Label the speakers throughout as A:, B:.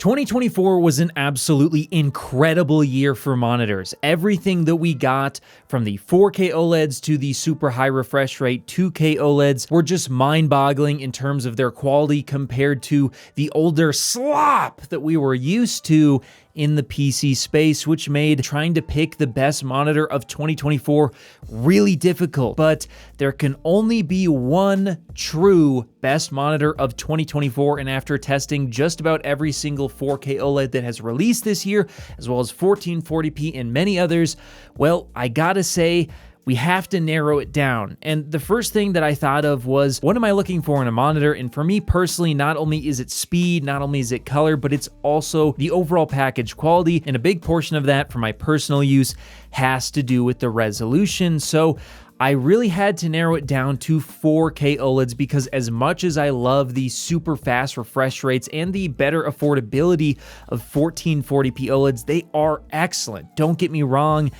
A: 2024 was an absolutely incredible year for monitors. Everything that we got, from the 4K OLEDs to the super high refresh rate 2K OLEDs, were just mind-boggling in terms of their quality compared to the older slop that we were used to in the PC space, which made trying to pick the best monitor of 2024 really difficult. But there can only be one true best monitor of 2024, and after testing just about every single 4K OLED that has released this year, as well as 1440p and many others, well, I gotta say, we have to narrow it down. And the first thing that I thought of was, what am I looking for in a monitor? And for me personally, not only is it speed, not only is it color, but it's also the overall package quality. And a big portion of that for my personal use has to do with the resolution. So I really had to narrow it down to 4K OLEDs because as much as I love the super fast refresh rates and the better affordability of 1440p OLEDs, they are excellent. Don't get me wrong.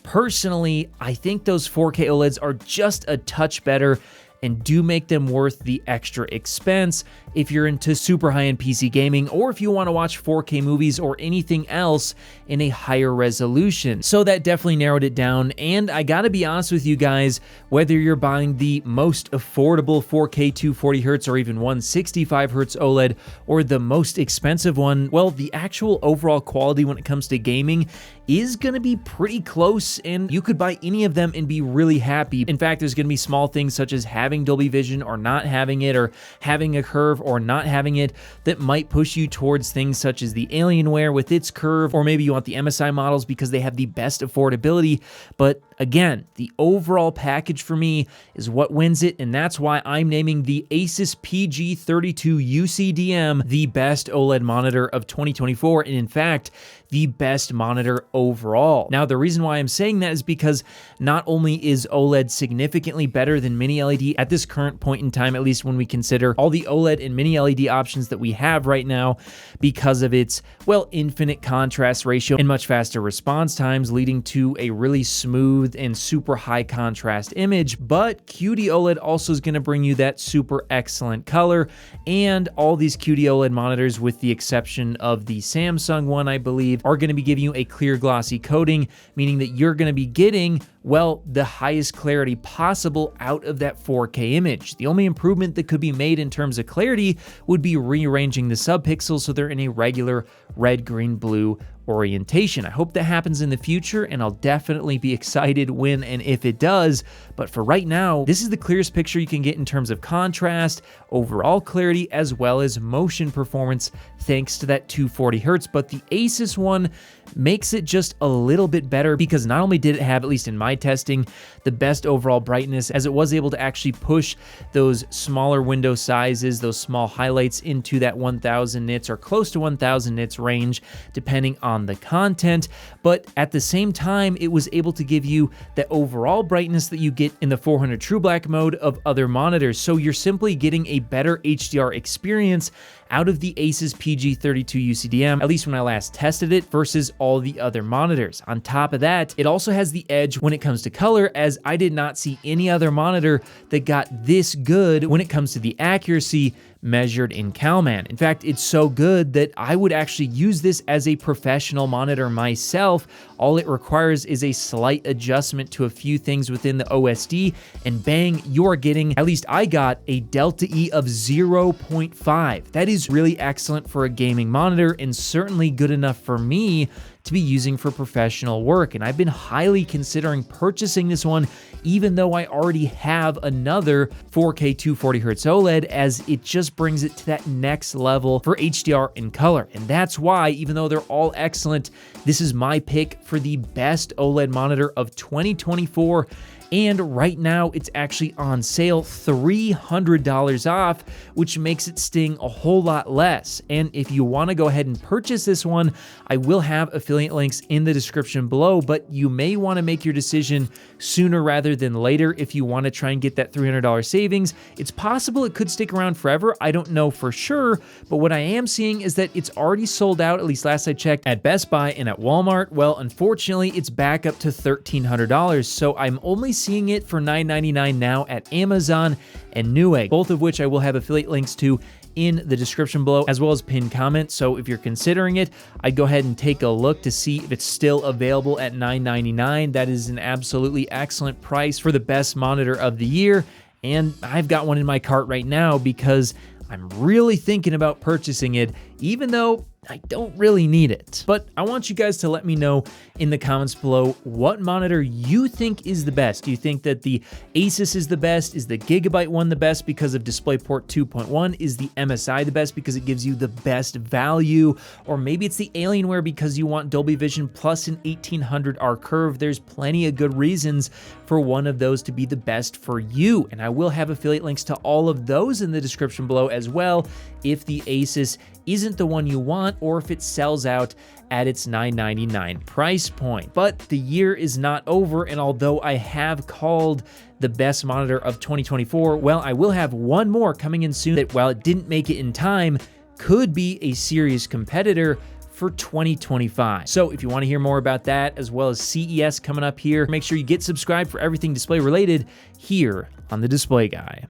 A: Personally, I think those 4K OLEDs are just a touch better and do make them worth the extra expense if you're into super high-end PC gaming or if you want to watch 4K movies or anything else in a higher resolution. So that definitely narrowed it down, and I gotta be honest with you guys, whether you're buying the most affordable 4K 240Hz or even 165Hz OLED or the most expensive one, well, the actual overall quality when it comes to gaming is gonna be pretty close, and you could buy any of them and be really happy. In fact, there's gonna be small things such as having Dolby Vision or not having it, or having a curve or not having it, that might push you towards things such as the Alienware with its curve, or maybe you want the MSI models because they have the best affordability. But again, the overall package for me is what wins it, and that's why I'm naming the Asus PG32UCDM the best OLED monitor of 2024, and in fact, the best monitor overall. Now, the reason why I'm saying that is because not only is OLED significantly better than Mini LED at this current point in time, at least when we consider all the OLED and Mini LED options that we have right now, because of its, well, infinite contrast ratio and much faster response times, leading to a really smooth and super high contrast image, but QD OLED also is going to bring you that super excellent color, and all these QD OLED monitors, with the exception of the Samsung one, I believe, are going to be giving you a clear glossy coating, meaning that you're going to be getting, well, the highest clarity possible out of that 4K image. The only improvement that could be made in terms of clarity would be rearranging the subpixels so they're in a regular red, green, blue orientation. I hope that happens in the future, and I'll definitely be excited when and if it does. But for right now, this is the clearest picture you can get in terms of contrast, overall clarity, as well as motion performance, thanks to that 240Hz. But the Asus one makes it just a little bit better because not only did it have, at least in my testing, the best overall brightness, as it was able to actually push those smaller window sizes, those small highlights into that 1000 nits or close to 1000 nits range, depending on the content, but at the same time, it was able to give you the overall brightness that you get in the 400 True Black mode of other monitors. So you're simply getting a better HDR experience out of the Asus PG32UCDM, at least when I last tested it, versus all the other monitors. On top of that, it also has the edge when it comes to color, as I did not see any other monitor that got this good when it comes to the accuracy measured in CalMan. In fact, it's so good that I would actually use this as a professional monitor myself. All it requires is a slight adjustment to a few things within the OSD, and bang, you're getting, at least I got, a Delta E of 0.5. That is really excellent for a gaming monitor, and certainly good enough for me to be using for professional work. And I've been highly considering purchasing this one, even though I already have another 4K 240Hz OLED, as it just brings it to that next level for HDR and color. And that's why, even though they're all excellent, this is my pick for the best OLED monitor of 2024. And right now, it's actually on sale, $300 off, which makes it sting a whole lot less. And if you want to go ahead and purchase this one, I will have affiliate links in the description below, but you may want to make your decision sooner rather than later if you want to try and get that $300 savings. It's possible it could stick around forever. I don't know for sure, but what I am seeing is that it's already sold out, at least last I checked, at Best Buy and at Walmart. Well, unfortunately, it's back up to $1,300, so I'm only seeing it for $9.99 now at Amazon and Newegg, both of which I will have affiliate links to in the description below, as well as pinned comment. So if you're considering it, I'd go ahead and take a look to see if it's still available at $999. That is an absolutely excellent price for the best monitor of the year. And I've got one in my cart right now because I'm really thinking about purchasing it, even though I don't really need it. But I want you guys to let me know in the comments below what monitor you think is the best. Do you think that the Asus is the best? Is the Gigabyte one the best because of DisplayPort 2.1? Is the MSI the best because it gives you the best value? Or maybe it's the Alienware because you want Dolby Vision plus an 1800R curve. There's plenty of good reasons for one of those to be the best for you. And I will have affiliate links to all of those in the description below as well if the Asus isn't the one you want or if it sells out at its $999 price point. But the year is not over, and although I have called the best monitor of 2024, well, I will have one more coming in soon that, while it didn't make it in time, could be a serious competitor for 2025. So if you want to hear more about that, as well as CES coming up here, make sure you get subscribed for everything display related here on The Display Guy.